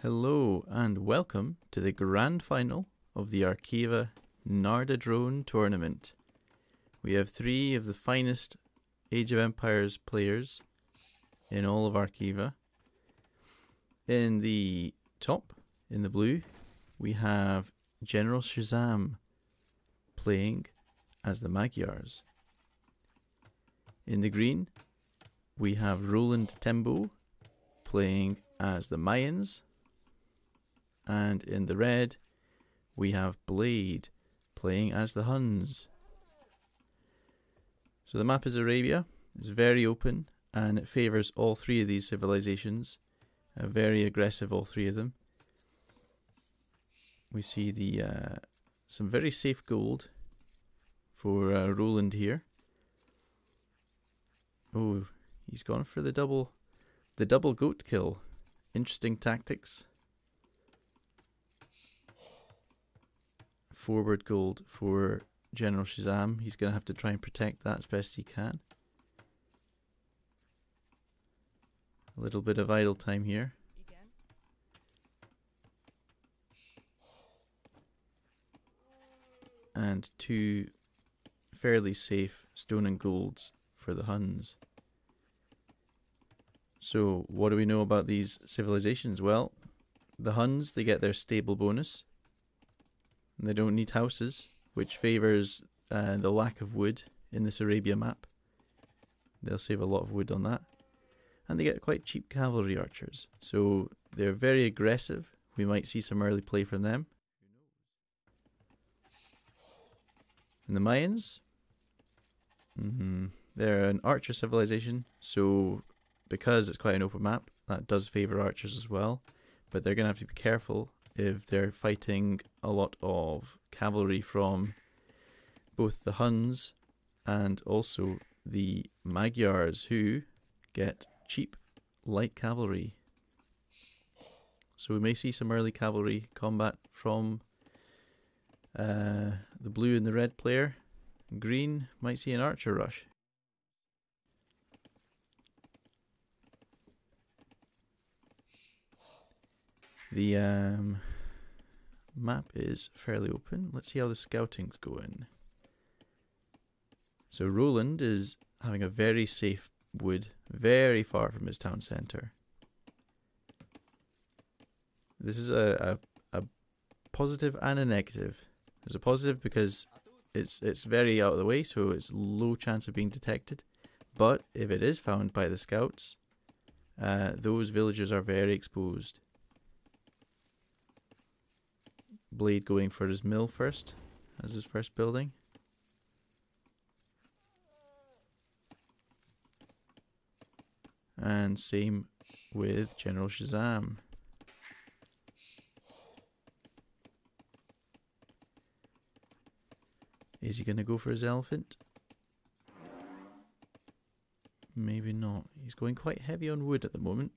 Hello and welcome to the grand final of the Arkiva Narda Drone tournament. We have three of the finest Age of Empires players in all of Arkiva. In the top, in the blue, we have General Shazam playing as the Magyars. In the green, we have Roland Tembo playing as the Mayans. And in the red, we have Blade playing as the Huns. So the map is Arabia. It's very open and it favours all three of these civilizations. Very aggressive, all three of them. We see the some very safe gold for Roland here. Oh, he's gone for the double goat kill. Interesting tactics. Forward gold for General Shazam. He's going to have to try and protect that as best he can. A little bit of idle time here. And two fairly safe stone and golds for the Huns. So what do we know about these civilizations? Well, the Huns, they get their stable bonus. They don't need houses, which favours the lack of wood in this Arabia map. They'll save a lot of wood on that. And they get quite cheap cavalry archers. So they're very aggressive. We might see some early play from them. And the Mayans, they're an archer civilization. So because it's quite an open map, that does favour archers as well. But they're going to have to be careful if they're fighting a lot of cavalry from both the Huns and also the Magyars, who get cheap light cavalry. So we may see some early cavalry combat from the blue and the red player. Green might see an archer rush. The map is fairly open. Let's see how the scouting's going. So Roland is having a very safe wood, very far from his town centre. This is a positive and a negative. There's a positive because it's very out of the way, so it's low chance of being detected. But if it is found by the scouts, those villagers are very exposed. Blade going for his mill first, as his first building. And same with General Shazam. Is he going to go for his elephant? Maybe not. He's going quite heavy on wood at the moment.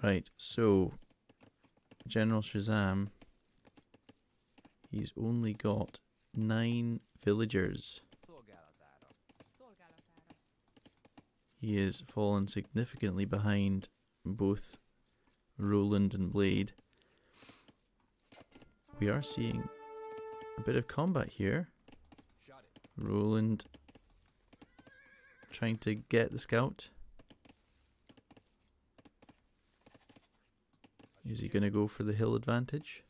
Right, so General Shazam, he's only got 9 villagers. He has fallen significantly behind both Roland and Blade. We are seeing a bit of combat here. Roland trying to get the scout. Is he going to go for the hill advantage?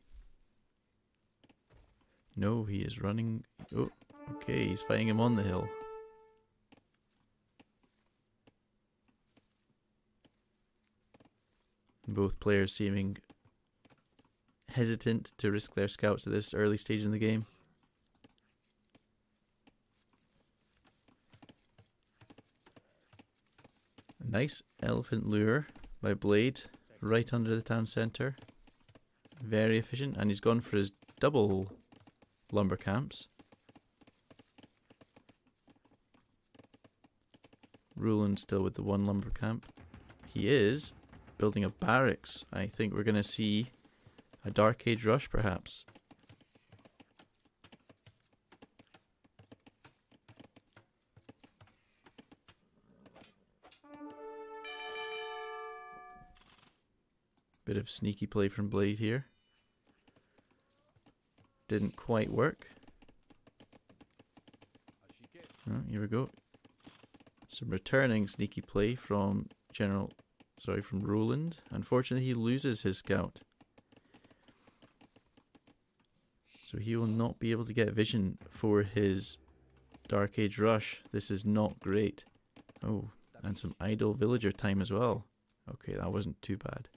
No, he is running. Oh, okay, he's fighting him on the hill. Both players seeming hesitant to risk their scouts at this early stage in the game. A nice elephant lure by Blade. Right under the town centre. Very efficient. And he's gone for his double lumber camps. Roland still with the one lumber camp. He is building a barracks. I think we're going to see a Dark Age rush, perhaps. Bit of sneaky play from Blade here. Didn't quite work. Oh, here we go. Some returning sneaky play from from Roland. Unfortunately, he loses his scout. So he will not be able to get vision for his Dark Age rush. This is not great. Oh, and some idle villager time as well. Okay, that wasn't too bad.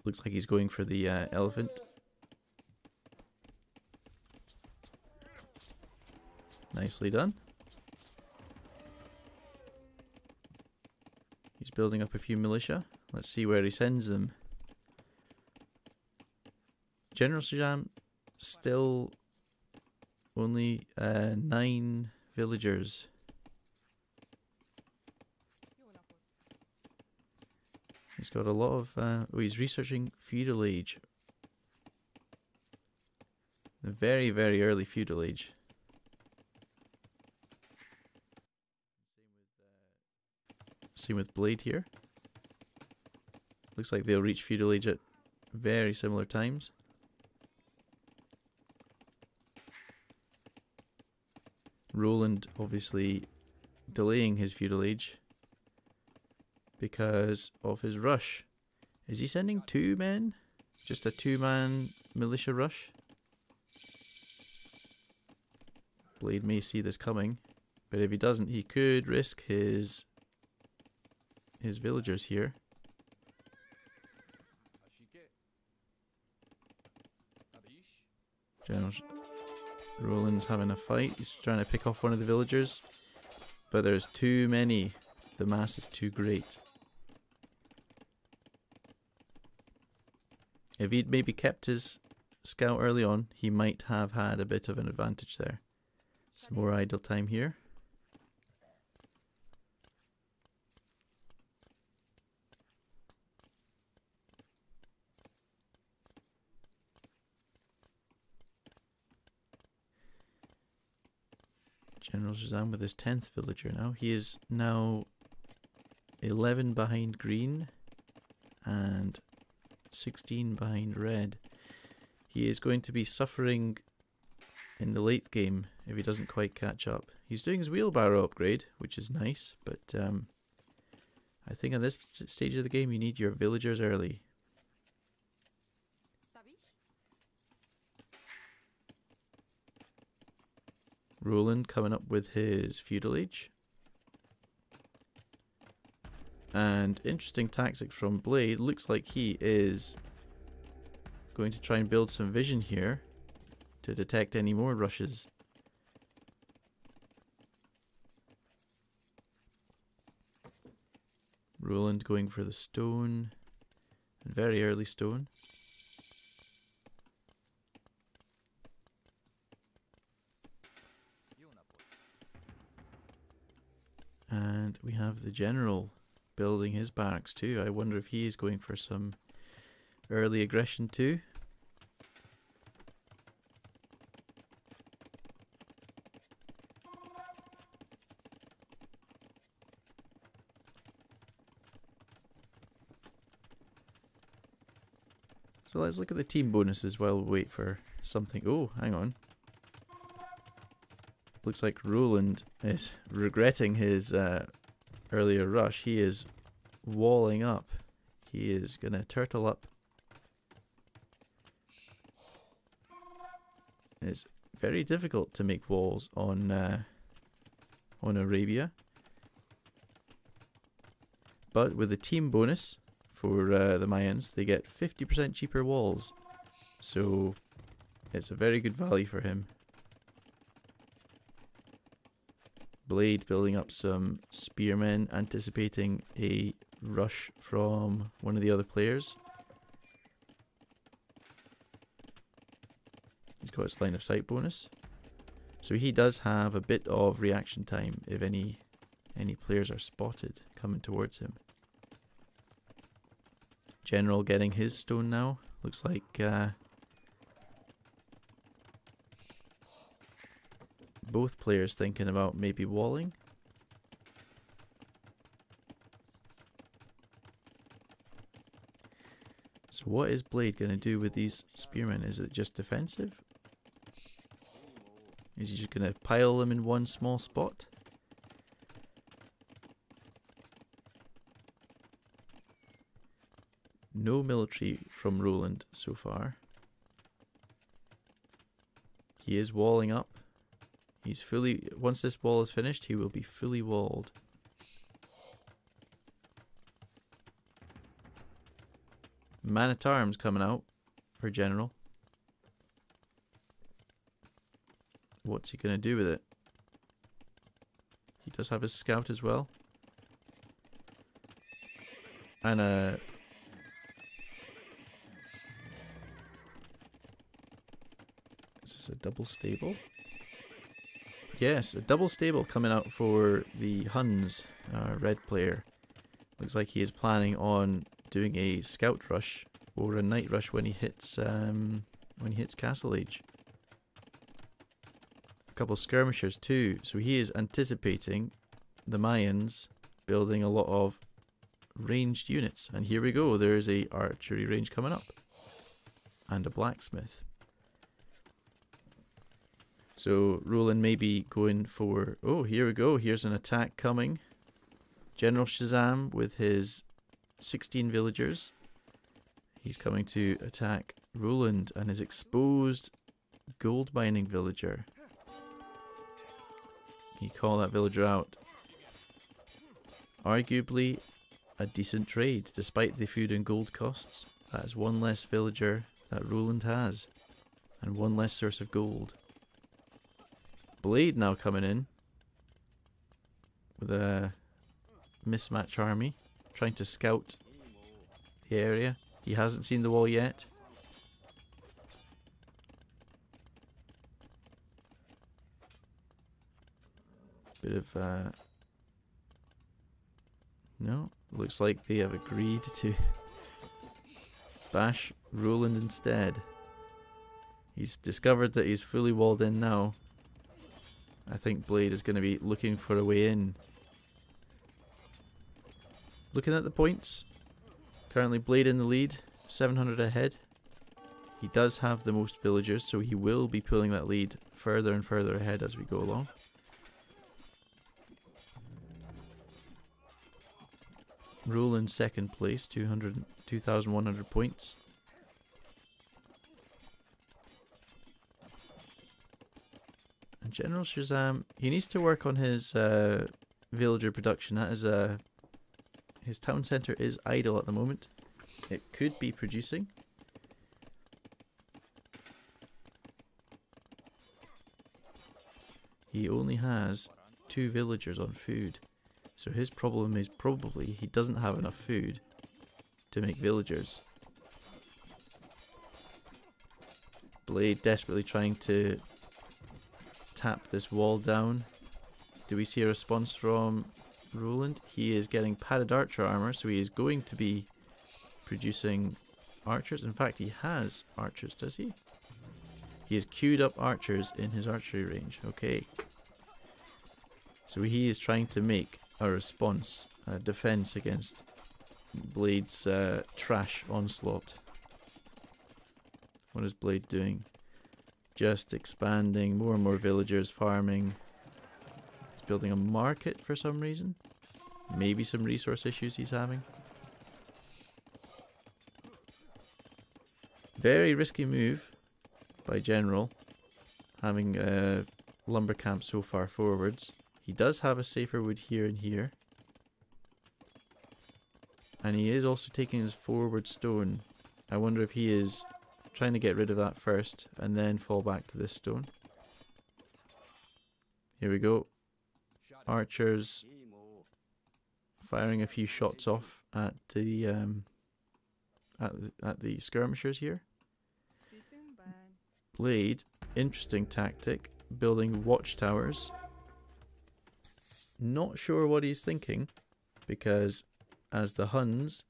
Looks like he's going for the elephant. Nicely done. He's building up a few militia. Let's see where he sends them. General Shazam still only 9 villagers. He's got a lot of... oh, he's researching feudal age. The very, very early feudal age. Same with Blade here. Looks like they'll reach feudal age at very similar times. Roland obviously delaying his feudal age because of his rush. Is he sending 2 men? Just a 2-man militia rush? Blade may see this coming, but if he doesn't, he could risk his villagers here. General Roland's having a fight. He's trying to pick off one of the villagers, but there's too many. The mass is too great. If he'd maybe kept his scout early on, he might have had a bit of an advantage there. Some more idle time here. General Shazam with his 10th villager now. He is now 11 behind green and 16 behind red. He is going to be suffering in the late game if he doesn't quite catch up. He's doing his wheelbarrow upgrade, which is nice, but I think on this stage of the game you need your villagers early. Roland coming up with his feudal age. And interesting tactics from Blade. Looks like he is going to try and build some vision here to detect any more rushes. Roland going for the stone. Very early stone. And we have the general building his barracks too. I wonder if he is going for some early aggression too. So let's look at the team bonuses while we wait for something. Oh, hang on. Looks like Roland is regretting his earlier rush. He is walling up. He is going to turtle up. It's very difficult to make walls on Arabia. But with the team bonus for the Mayans, they get 50% cheaper walls. So it's a very good value for him. Blade building up some spearmen, anticipating a rush from one of the other players. He's got his line of sight bonus. So he does have a bit of reaction time if any players are spotted coming towards him. General getting his stone now. Looks like both players thinking about maybe walling. So what is Blade going to do with these spearmen? Is it just defensive? Is he just going to pile them in one small spot? No military from Roland so far. He is walling up. He's fully... Once this wall is finished, he will be fully walled. Man-at-Arms coming out for General. What's he going to do with it? He does have his scout as well. And a... Is this a double stable? Yes, a double stable coming out for the Huns, red player. Looks like he is planning on doing a scout rush or a night rush when he hits Castle Age. A couple skirmishers too, so he is anticipating the Mayans building a lot of ranged units. And here we go, there is a archery range coming up and a blacksmith. So Roland may be going for... Oh, here we go, here's an attack coming. General Shazam with his 16 villagers. He's coming to attack Roland and his exposed gold mining villager. He called that villager out. Arguably a decent trade despite the food and gold costs. That is one less villager that Roland has and one less source of gold. Blade now coming in with a mismatch army, trying to scout the area. He hasn't seen the wall yet. Bit of no, looks like they have agreed to bash Roland instead. He's discovered that he's fully walled in now. I think Blade is going to be looking for a way in. Looking at the points, currently Blade in the lead, 700 ahead. He does have the most villagers, so he will be pulling that lead further and further ahead as we go along. Roland second place, 2,100 points. And General Shazam, he needs to work on his villager production. That is his town centre is idle at the moment. It could be producing. He only has 2 villagers on food. So his problem is probably he doesn't have enough food to make villagers. Blade desperately trying to tap this wall down. Do we see a response from Roland? He is getting padded archer armor, so he is going to be producing archers. In fact, he has archers, does he? He has queued up archers in his archery range. Okay. So he is trying to make a response, a defense against Blade's trash onslaught. What is Blade doing? Just expanding, more and more villagers, farming. He's building a market for some reason. Maybe some resource issues he's having. Very risky move by General, having a lumber camp so far forwards. He does have a safer wood here and here. And he is also taking his forward stone. I wonder if he is trying to get rid of that first and then fall back to this stone. Here we go. Archers firing a few shots off at the skirmishers here. Blade, interesting tactic, building watchtowers. Not sure what he's thinking, because as the Huns,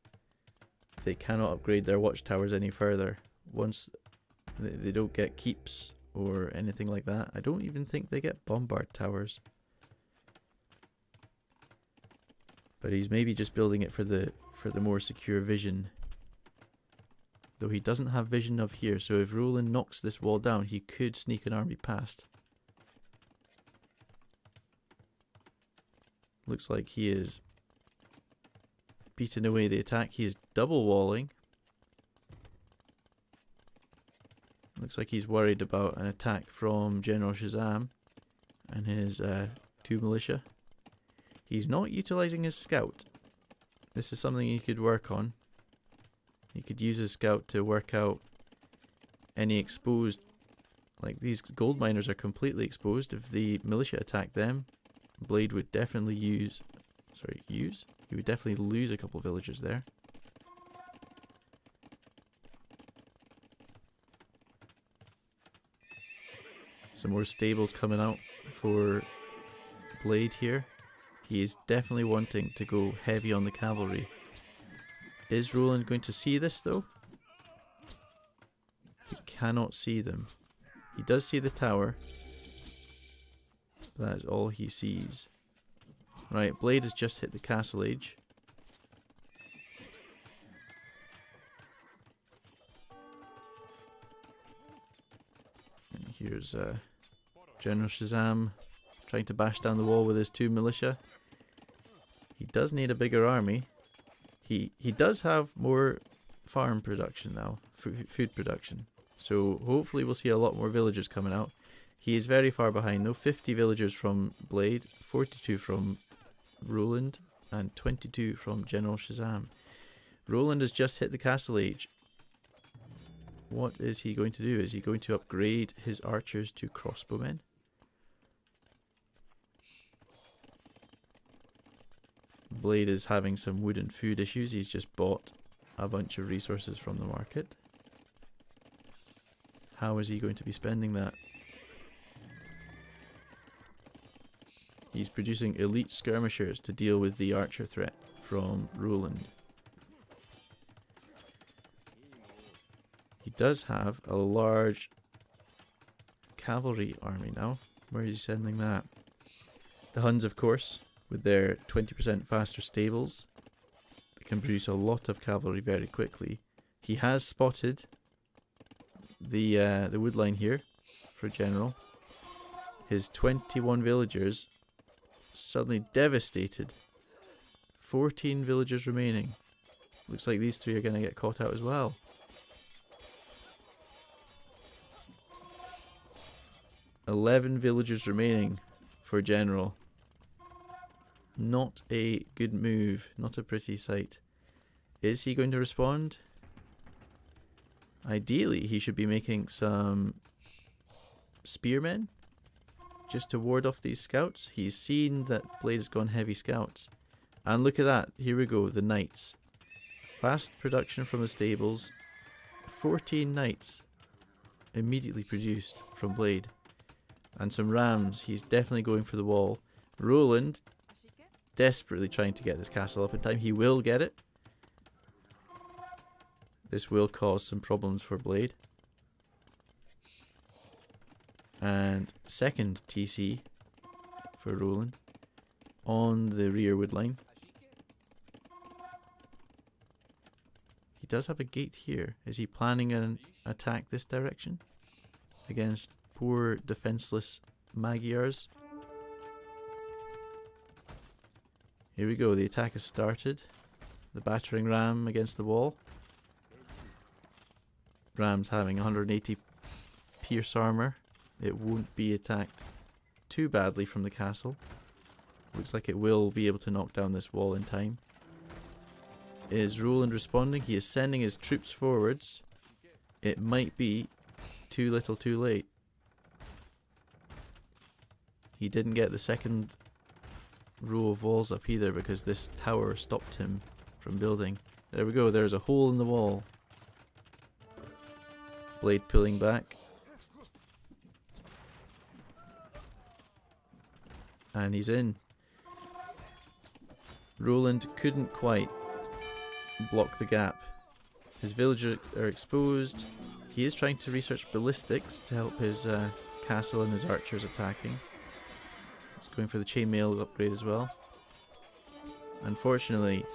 they cannot upgrade their watchtowers any further. Once they don't get keeps or anything like that. I don't even think they get bombard towers. But he's maybe just building it for the more secure vision. Though he doesn't have vision of here, so if Roland knocks this wall down, he could sneak an army past. Looks like he is beating away the attack. He is double walling. Looks like he's worried about an attack from General Shazam and his 2 militia. He's not utilizing his scout. This is something he could work on. He could use his scout to work out any exposed, like these gold miners are completely exposed. If the militia attack them, Blade would definitely he would definitely lose a couple villagers there. Some more stables coming out for Blade here. He is definitely wanting to go heavy on the cavalry. Is Roland going to see this though? He cannot see them. He does see the tower. But that is all he sees. Right, Blade has just hit the castle age. And here's General Shazam trying to bash down the wall with his 2 militia. He does need a bigger army. He does have more farm production now, food production. So hopefully we'll see a lot more villagers coming out. He is very far behind though. 50 villagers from Blade, 42 from Roland, and 22 from General Shazam. Roland has just hit the castle age. What is he going to do? Is he going to upgrade his archers to crossbowmen? Blade is having some wood and food issues. He's just bought a bunch of resources from the market. How is he going to be spending that? He's producing elite skirmishers to deal with the archer threat from Roland. He does have a large cavalry army now. Where is he sending that? The Huns, of course, with their 20% faster stables. They can produce a lot of cavalry very quickly. He has spotted the wood line here for General. His 21 villagers suddenly devastated. 14 villagers remaining. Looks like these 3 are going to get caught out as well. "11 villagers remaining for General." Not a good move, not a pretty sight. Is he going to respond? Ideally, he should be making some spearmen just to ward off these scouts. He's seen that Blade has gone heavy scouts. And look at that, here we go, the knights. Fast production from the stables. 14 knights immediately produced from Blade. And some rams. He's definitely going for the wall. Roland desperately trying to get this castle up in time. He will get it. This will cause some problems for Blade. And second TC for Roland on the rear wood line. He does have a gate here. Is he planning an attack this direction against poor defenseless Magyars? Here we go, the attack has started. The battering ram against the wall. Ram's having 180 pierce armor. It won't be attacked too badly from the castle. Looks like it will be able to knock down this wall in time. Is Roland responding? He is sending his troops forwards. It might be too little too late. He didn't get the second row of walls up either because this tower stopped him from building. There we go, there's a hole in the wall. Blade pulling back. And he's in. Roland couldn't quite block the gap. His villagers are exposed. He is trying to research ballistics to help his castle and his archers attacking. He's going for the chainmail upgrade as well. Unfortunately,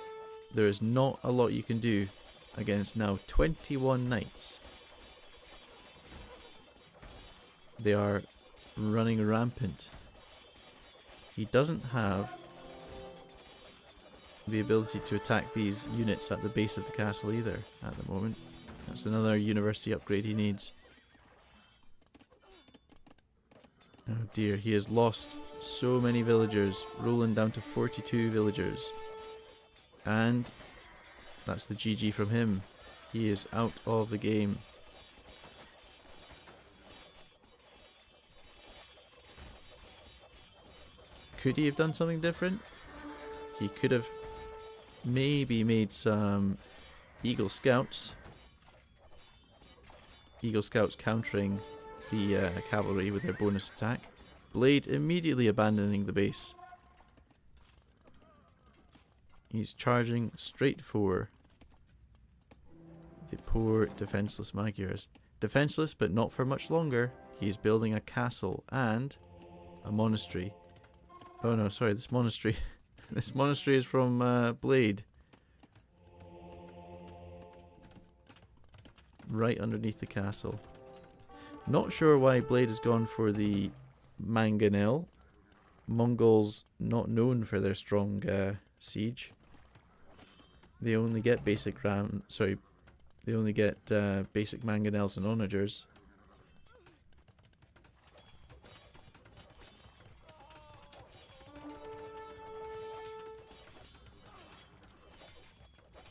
there is not a lot you can do against now 21 knights. They are running rampant. He doesn't have the ability to attack these units at the base of the castle either at the moment. That's another university upgrade he needs. Oh dear, he has lost so many villagers. Roland down to 42 villagers. And that's the GG from him. He is out of the game. Could he have done something different? He could have maybe made some Eagle Scouts. Eagle Scouts countering the cavalry with their bonus attack. Blade immediately abandoning the base. He's charging straight for the poor defenseless Magyars. Defenseless, but not for much longer. He's building a castle and a monastery. Oh no, sorry, this monastery. This monastery is from Blade. Right underneath the castle. Not sure why Blade has gone for the mangonel. Mongols not known for their strong siege. They only get basic they only get basic mangonels and onagers.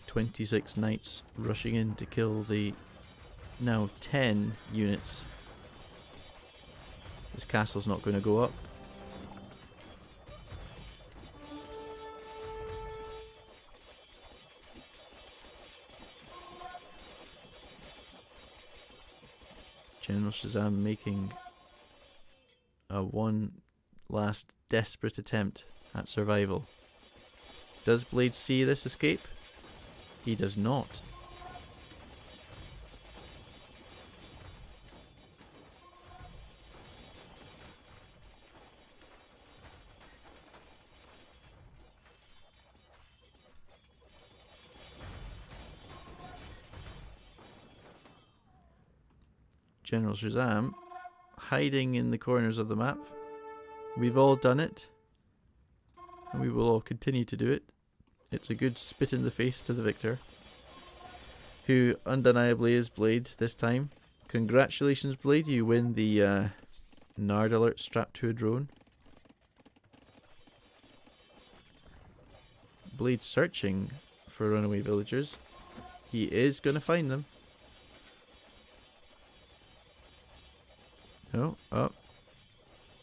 "26 knights rushing in to kill the now 10 units. This castle's not going to go up. General Shazam making a one last desperate attempt at survival. Does Blade see this escape? He does not. General Shazam hiding in the corners of the map. We've all done it, and we will all continue to do it. It's a good spit in the face to the victor, who undeniably is Blade this time. Congratulations, Blade, you win the Nard alert strapped to a drone. Blade searching for runaway villagers. He is going to find them. Oh, oh.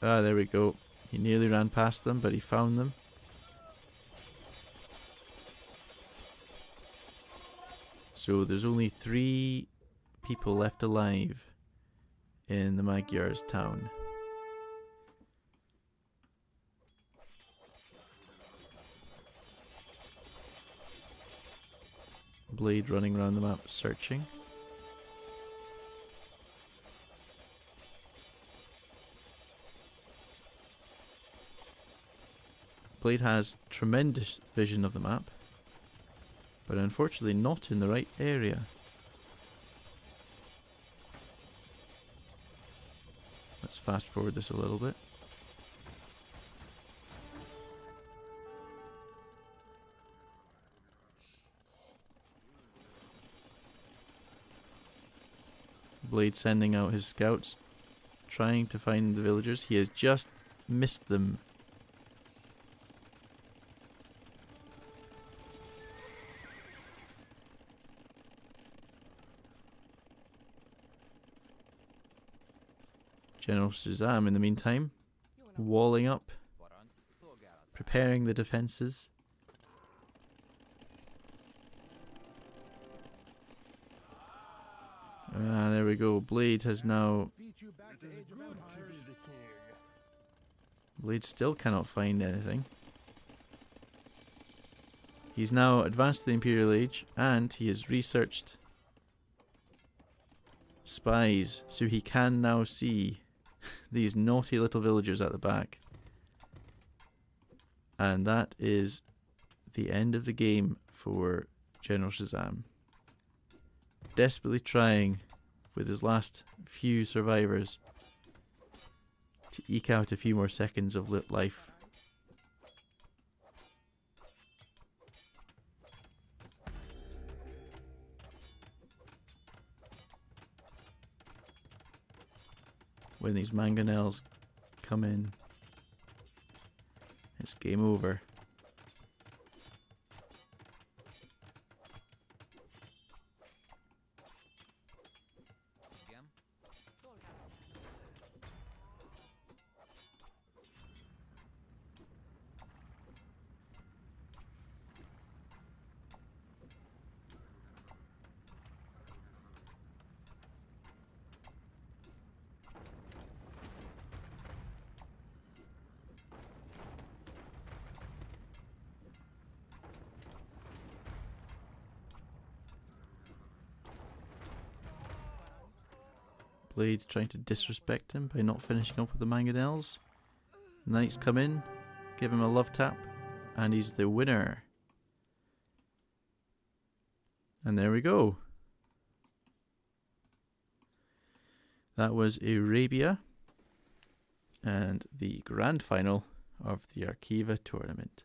Ah, there we go. He nearly ran past them, but he found them. So there's only 3 people left alive in the Magyar's town. Blade running around the map searching. Blade has tremendous vision of the map, but unfortunately not in the right area. Let's fast forward this a little bit. Blade sending out his scouts, trying to find the villagers. He has just missed them. General Shazam, in the meantime, walling up, preparing the defences. Ah, there we go. Blade has now Blade still cannot find anything. He's now advanced to the Imperial Age, and he has researched spies, so he can now see these naughty little villagers at the back. And that is the end of the game for General Shazam. Desperately trying with his last few survivors to eke out a few more seconds of lit life. When these mangonels come in, it's game over. Blade trying to disrespect him by not finishing up with the mangonels. Knights come in, give him a love tap, and he's the winner. And there we go. That was Arabia and the grand final of the Arkiva tournament.